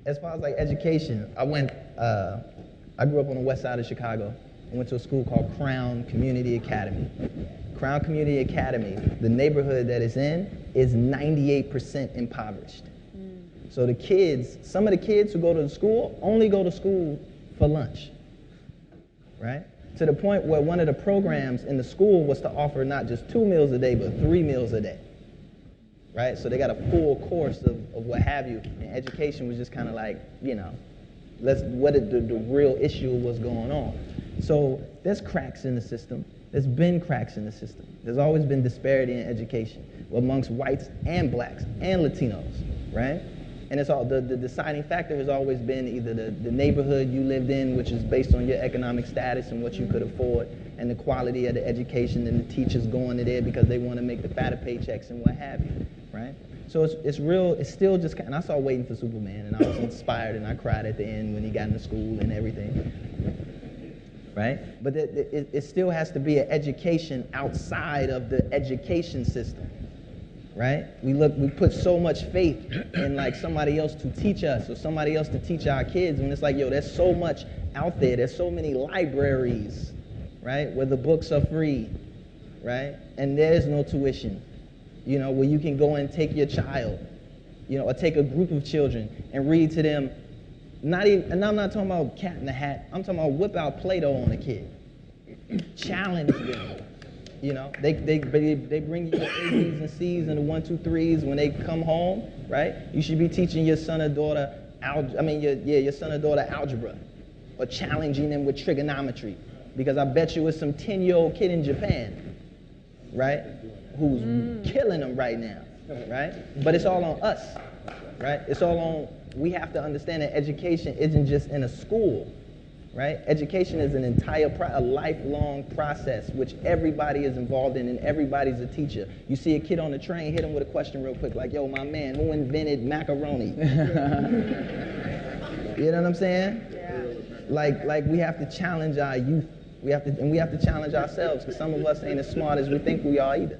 as far as like education, I grew up on the west side of Chicago. I went to a school called Crown Community Academy. Crown Community Academy, the neighborhood that it's in, is 98% impoverished. So the kids, some of the kids who go to the school only go to school for lunch, right? To the point where one of the programs in the school was to offer not just 2 meals a day, but 3 meals a day, right? So they got a full course of what have you, and education was just kind of like, you know, the real issue was going on. So there's cracks in the system. There's been cracks in the system. There's always been disparity in education amongst whites and blacks and Latinos, right? And it's all the deciding factor has always been either the neighborhood you lived in, which is based on your economic status and what you could afford, and the quality of the education and the teachers going to there because they want to make the fatter paychecks and what have you, right? So it's real. It's still just kind of, and I saw Waiting for Superman, and I was inspired, and I cried at the end when he got into school and everything, right? But it still has to be an education outside of the education system. Right? We put so much faith in like somebody else to teach us or somebody else to teach our kids when it's like, yo, there's so much out there. There's so many libraries, right, where the books are free, right? And there's no tuition, you know, where you can go and take your child, you know, or take a group of children and read to them. And I'm not talking about Cat in the Hat. I'm talking about whip out Play-Doh on a kid. Challenge them. You know, they bring you your A's and C's and the 1, 2, 3s when they come home, right? You should be teaching your son or daughter your son or daughter algebra, or challenging them with trigonometry, because I bet you it's some 10-year-old kid in Japan, right, who's killing them right now, right? But it's all on us, right? It's all on. We have to understand that education isn't just in a school. Right? Education is an entire, a lifelong process which everybody is involved in and everybody's a teacher. You see a kid on the train, hit him with a question real quick, like, yo, my man, who invented macaroni? You know what I'm saying? Yeah. Like we have to challenge our youth. We have to challenge ourselves, because some of us ain't as smart as we think we are either.